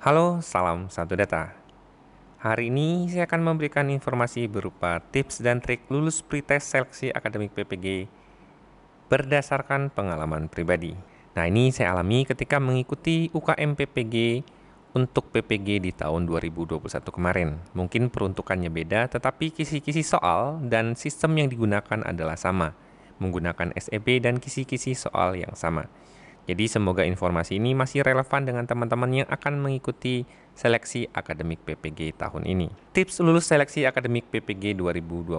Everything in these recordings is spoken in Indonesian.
Halo, salam satu data. Hari ini saya akan memberikan informasi berupa tips dan trik lulus pretest seleksi akademik PPG berdasarkan pengalaman pribadi. Nah, ini saya alami ketika mengikuti UKM PPG untuk PPG di tahun 2021 kemarin. Mungkin peruntukannya beda, tetapi kisi-kisi soal dan sistem yang digunakan adalah sama, menggunakan SEB dan kisi-kisi soal yang sama. Jadi semoga informasi ini masih relevan dengan teman-teman yang akan mengikuti seleksi akademik PPG tahun ini. Tips lulus seleksi akademik PPG 2022.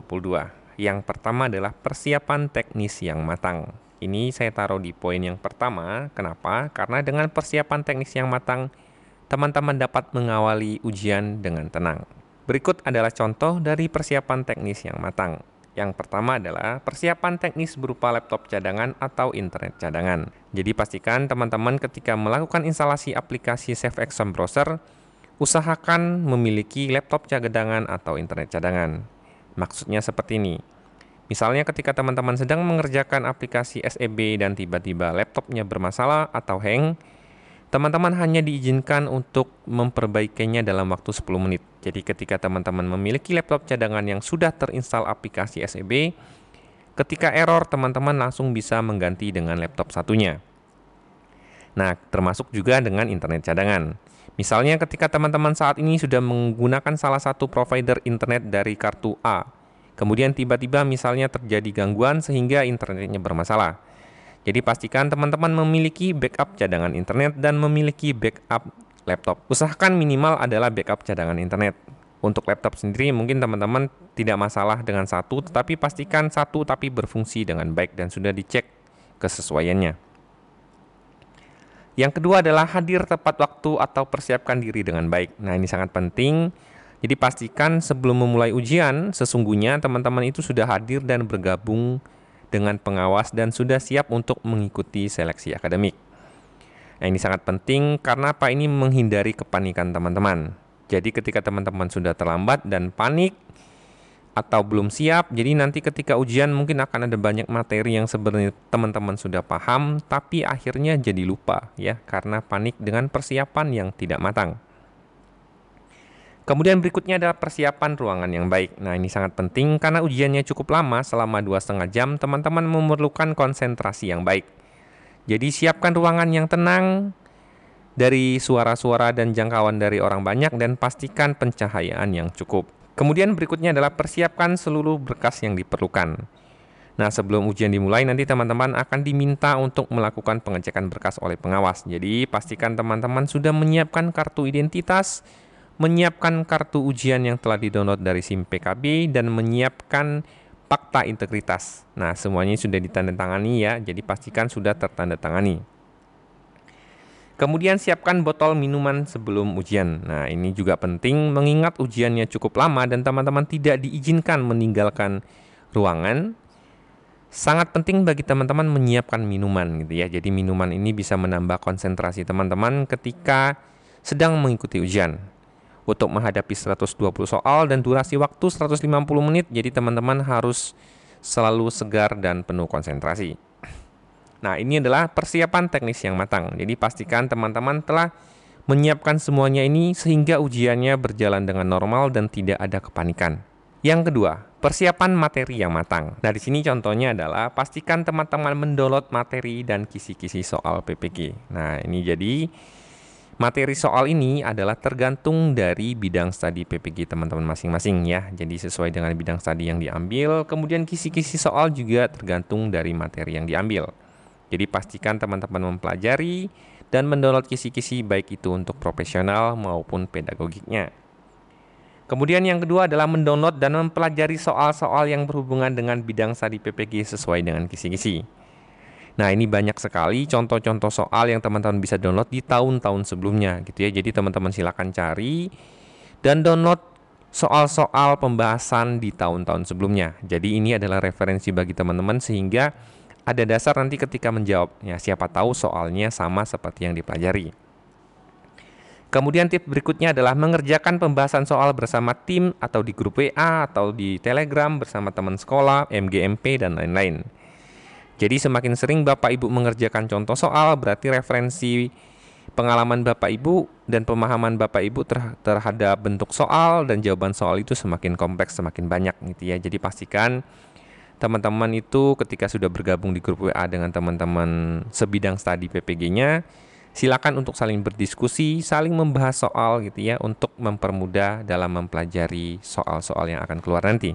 Yang pertama adalah persiapan teknis yang matang. Ini saya taruh di poin yang pertama. Kenapa? Karena dengan persiapan teknis yang matang, teman-teman dapat mengawali ujian dengan tenang. Berikut adalah contoh dari persiapan teknis yang matang. Yang pertama adalah persiapan teknis berupa laptop cadangan atau internet cadangan. Jadi pastikan teman-teman ketika melakukan instalasi aplikasi Save Exam Browser, usahakan memiliki laptop cadangan atau internet cadangan. Maksudnya seperti ini. Misalnya ketika teman-teman sedang mengerjakan aplikasi SEB dan tiba-tiba laptopnya bermasalah atau hang, teman-teman hanya diizinkan untuk memperbaikinya dalam waktu 10 menit. Jadi ketika teman-teman memiliki laptop cadangan yang sudah terinstal aplikasi SEB, ketika error teman-teman langsung bisa mengganti dengan laptop satunya. Nah, termasuk juga dengan internet cadangan. Misalnya ketika teman-teman saat ini sudah menggunakan salah satu provider internet dari kartu A, kemudian tiba-tiba misalnya terjadi gangguan sehingga internetnya bermasalah. Jadi pastikan teman-teman memiliki backup cadangan internet dan memiliki backup laptop. Usahakan minimal adalah backup cadangan internet. Untuk laptop sendiri mungkin teman-teman tidak masalah dengan satu, tetapi pastikan satu tapi berfungsi dengan baik dan sudah dicek kesesuaiannya. Yang kedua adalah hadir tepat waktu atau persiapkan diri dengan baik. Nah, ini sangat penting. Jadi pastikan sebelum memulai ujian, sesungguhnya teman-teman itu sudah hadir dan bergabung dengan pengawas dan sudah siap untuk mengikuti seleksi akademik. Nah, ini sangat penting karena apa? Ini menghindari kepanikan teman-teman. Jadi ketika teman-teman sudah terlambat dan panik atau belum siap, jadi nanti ketika ujian mungkin akan ada banyak materi yang sebenarnya teman-teman sudah paham, tapi akhirnya jadi lupa ya karena panik dengan persiapan yang tidak matang. Kemudian berikutnya adalah persiapan ruangan yang baik. Nah, ini sangat penting karena ujiannya cukup lama, selama 2,5 jam, teman-teman memerlukan konsentrasi yang baik. Jadi siapkan ruangan yang tenang dari suara-suara dan jangkauan dari orang banyak dan pastikan pencahayaan yang cukup. Kemudian berikutnya adalah persiapkan seluruh berkas yang diperlukan. Nah, sebelum ujian dimulai nanti teman-teman akan diminta untuk melakukan pengecekan berkas oleh pengawas. Jadi pastikan teman-teman sudah menyiapkan kartu identitas, menyiapkan kartu ujian yang telah di-download dari SIM PKB, dan menyiapkan fakta integritas. Nah, semuanya sudah ditandatangani ya, jadi pastikan sudah tertandatangani. Kemudian siapkan botol minuman sebelum ujian. Nah, ini juga penting mengingat ujiannya cukup lama dan teman-teman tidak diizinkan meninggalkan ruangan. Sangat penting bagi teman-teman menyiapkan minuman gitu ya. Jadi minuman ini bisa menambah konsentrasi teman-teman ketika sedang mengikuti ujian. Untuk menghadapi 120 soal dan durasi waktu 150 menit, jadi teman-teman harus selalu segar dan penuh konsentrasi. Nah, ini adalah persiapan teknis yang matang. Jadi pastikan teman-teman telah menyiapkan semuanya ini sehingga ujiannya berjalan dengan normal dan tidak ada kepanikan. Yang kedua, persiapan materi yang matang. Nah, di sini contohnya adalah pastikan teman-teman mendownload materi dan kisi-kisi soal PPG. Nah, ini jadi materi soal ini adalah tergantung dari bidang studi PPG teman-teman masing-masing ya. Jadi sesuai dengan bidang studi yang diambil, kemudian kisi-kisi soal juga tergantung dari materi yang diambil. Jadi pastikan teman-teman mempelajari dan mendownload kisi-kisi baik itu untuk profesional maupun pedagogiknya. Kemudian yang kedua adalah mendownload dan mempelajari soal-soal yang berhubungan dengan bidang studi PPG sesuai dengan kisi-kisi. Nah, ini banyak sekali contoh-contoh soal yang teman-teman bisa download di tahun-tahun sebelumnya gitu ya. Jadi teman-teman silakan cari dan download soal-soal pembahasan di tahun-tahun sebelumnya. Jadi ini adalah referensi bagi teman-teman sehingga ada dasar nanti ketika menjawab. Ya, siapa tahu soalnya sama seperti yang dipelajari. Kemudian tips berikutnya adalah mengerjakan pembahasan soal bersama tim atau di grup WA atau di Telegram bersama teman sekolah, MGMP, dan lain-lain. Jadi semakin sering Bapak Ibu mengerjakan contoh soal, berarti referensi pengalaman Bapak Ibu dan pemahaman Bapak Ibu terhadap bentuk soal dan jawaban soal itu semakin kompleks, semakin banyak gitu ya. Jadi pastikan teman-teman itu ketika sudah bergabung di grup WA dengan teman-teman sebidang studi PPG-nya, silakan untuk saling berdiskusi, saling membahas soal gitu ya, untuk mempermudah dalam mempelajari soal-soal yang akan keluar nanti.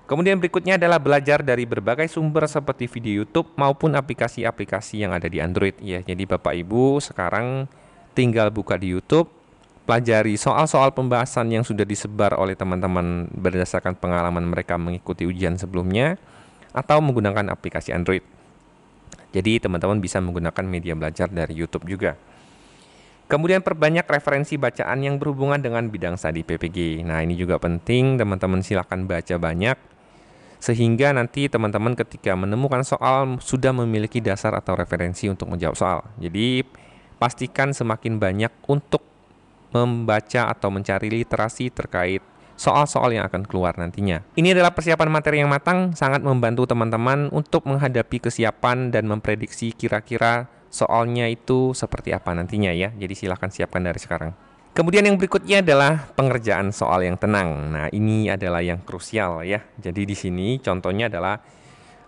Kemudian berikutnya adalah belajar dari berbagai sumber seperti video YouTube maupun aplikasi-aplikasi yang ada di Android ya. Jadi Bapak Ibu sekarang tinggal buka di YouTube, pelajari soal-soal pembahasan yang sudah disebar oleh teman-teman berdasarkan pengalaman mereka mengikuti ujian sebelumnya atau menggunakan aplikasi Android. Jadi teman-teman bisa menggunakan media belajar dari YouTube juga. Kemudian perbanyak referensi bacaan yang berhubungan dengan bidang studi PPG. Nah, ini juga penting, teman-teman silakan baca banyak sehingga nanti teman-teman ketika menemukan soal sudah memiliki dasar atau referensi untuk menjawab soal. Jadi pastikan semakin banyak untuk membaca atau mencari literasi terkait soal-soal yang akan keluar nantinya. Ini adalah persiapan materi yang matang, sangat membantu teman-teman untuk menghadapi kesiapan dan memprediksi kira-kira soalnya itu seperti apa nantinya ya. Jadi silakan siapkan dari sekarang. Kemudian yang berikutnya adalah pengerjaan soal yang tenang. Nah, ini adalah yang krusial ya. Jadi di sini contohnya adalah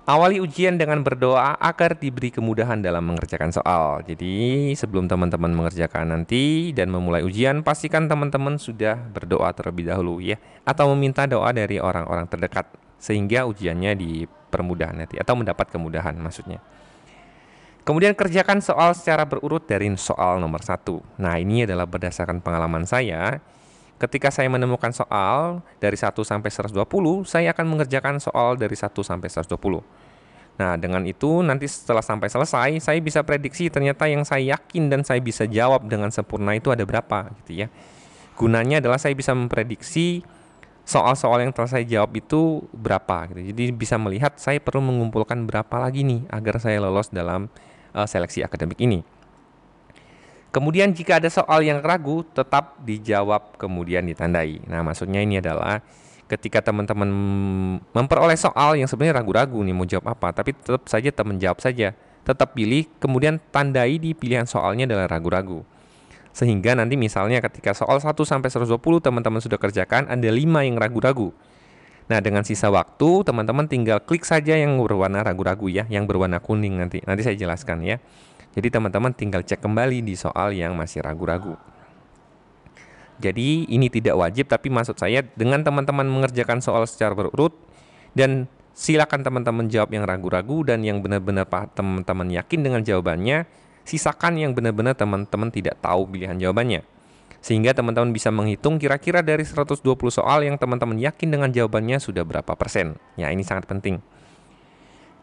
awali ujian dengan berdoa agar diberi kemudahan dalam mengerjakan soal. Jadi sebelum teman-teman mengerjakan nanti dan memulai ujian, pastikan teman-teman sudah berdoa terlebih dahulu ya, atau meminta doa dari orang-orang terdekat sehingga ujiannya dipermudah nanti atau mendapat kemudahan maksudnya. Kemudian kerjakan soal secara berurut dari soal nomor 1. Nah, ini adalah berdasarkan pengalaman saya. Ketika saya menemukan soal dari 1 sampai 120, saya akan mengerjakan soal dari 1 sampai 120. Nah, dengan itu nanti setelah sampai selesai, saya bisa prediksi ternyata yang saya yakin dan saya bisa jawab dengan sempurna itu ada berapa gitu ya. Gunanya adalah saya bisa memprediksi soal-soal yang telah saya jawab itu berapa gitu. Jadi bisa melihat saya perlu mengumpulkan berapa lagi nih agar saya lolos dalam seleksi akademik ini. Kemudian jika ada soal yang ragu, tetap dijawab kemudian ditandai. Nah, maksudnya ini adalah ketika teman-teman memperoleh soal yang sebenarnya ragu-ragu nih mau jawab apa, tapi tetap saja teman jawab saja. Tetap pilih, kemudian tandai di pilihan soalnya adalah ragu-ragu. Sehingga nanti misalnya ketika soal 1 sampai 120 teman-teman sudah kerjakan, ada 5 yang ragu-ragu. Nah, dengan sisa waktu, teman-teman tinggal klik saja yang berwarna ragu-ragu ya, yang berwarna kuning nanti. Nanti saya jelaskan ya. Jadi teman-teman tinggal cek kembali di soal yang masih ragu-ragu. Jadi ini tidak wajib, tapi maksud saya dengan teman-teman mengerjakan soal secara berurut dan silakan teman-teman jawab yang ragu-ragu dan yang benar-benar teman-teman yakin dengan jawabannya, sisakan yang benar-benar teman-teman tidak tahu pilihan jawabannya. Sehingga teman-teman bisa menghitung kira-kira dari 120 soal yang teman-teman yakin dengan jawabannya sudah berapa persen. Ya, ini sangat penting.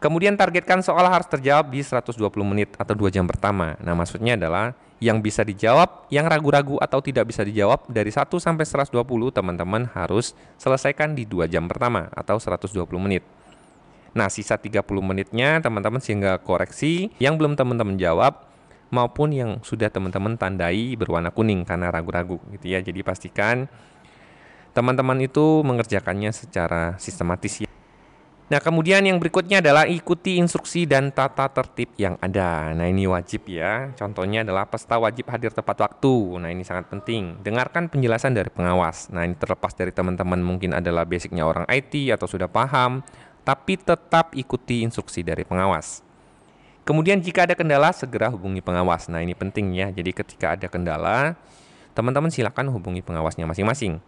Kemudian targetkan soal harus terjawab di 120 menit atau 2 jam pertama. Nah, maksudnya adalah yang bisa dijawab, yang ragu-ragu atau tidak bisa dijawab dari 1 sampai 120 teman-teman harus selesaikan di 2 jam pertama atau 120 menit. Nah, sisa 30 menitnya teman-teman sehingga koreksi yang belum teman-teman jawab maupun yang sudah teman-teman tandai berwarna kuning karena ragu-ragu gitu ya. Jadi pastikan teman-teman itu mengerjakannya secara sistematis ya. Nah, kemudian yang berikutnya adalah ikuti instruksi dan tata tertib yang ada. Nah, ini wajib ya. Contohnya adalah peserta wajib hadir tepat waktu. Nah, ini sangat penting. Dengarkan penjelasan dari pengawas. Nah, ini terlepas dari teman-teman mungkin adalah basicnya orang IT atau sudah paham, tapi tetap ikuti instruksi dari pengawas. Kemudian jika ada kendala, segera hubungi pengawas. Nah, ini penting ya. Jadi ketika ada kendala, teman-teman silakan hubungi pengawasnya masing-masing.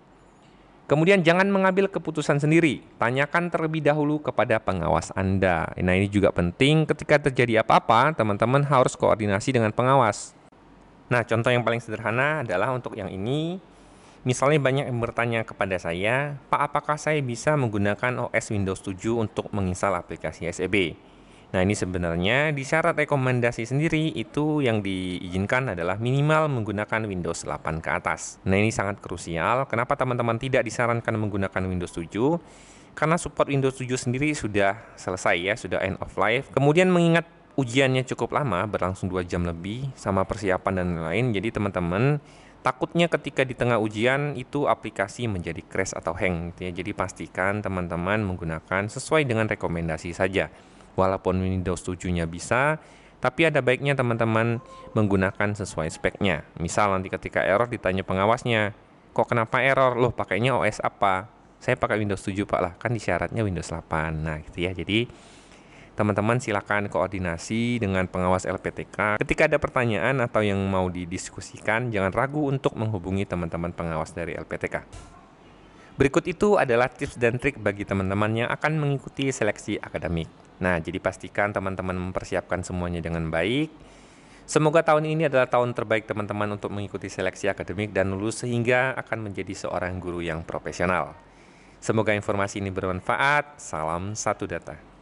Kemudian jangan mengambil keputusan sendiri. Tanyakan terlebih dahulu kepada pengawas Anda. Nah, ini juga penting ketika terjadi apa-apa, teman-teman harus koordinasi dengan pengawas. Nah, contoh yang paling sederhana adalah untuk yang ini. Misalnya banyak yang bertanya kepada saya, Pak, apakah saya bisa menggunakan OS Windows 7 untuk menginstal aplikasi SEB? Nah, ini sebenarnya di syarat rekomendasi sendiri itu yang diizinkan adalah minimal menggunakan Windows 8 ke atas. Nah, ini sangat krusial. Kenapa teman-teman tidak disarankan menggunakan Windows 7? Karena support Windows 7 sendiri sudah selesai ya, sudah end of life. Kemudian mengingat ujiannya cukup lama, berlangsung 2 jam lebih sama persiapan dan lain-lain. Jadi teman-teman takutnya ketika di tengah ujian itu aplikasi menjadi crash atau hang gitu ya. Jadi pastikan teman-teman menggunakan sesuai dengan rekomendasi saja. Walaupun Windows 7-nya bisa, Tapi ada baiknya teman-teman menggunakan sesuai speknya. Misal nanti ketika error ditanya pengawasnya, kok kenapa error? Loh pakainya OS apa? Saya pakai Windows 7 Pak lah, kan di syaratnya Windows 8. Nah gitu ya, jadi teman-teman silakan koordinasi dengan pengawas LPTK. Ketika ada pertanyaan atau yang mau didiskusikan, jangan ragu untuk menghubungi teman-teman pengawas dari LPTK. Berikut itu adalah tips dan trik bagi teman-teman yang akan mengikuti seleksi akademik. Nah, jadi pastikan teman-teman mempersiapkan semuanya dengan baik. Semoga tahun ini adalah tahun terbaik teman-teman untuk mengikuti seleksi akademik dan lulus sehingga akan menjadi seorang guru yang profesional. Semoga informasi ini bermanfaat. Salam satu data.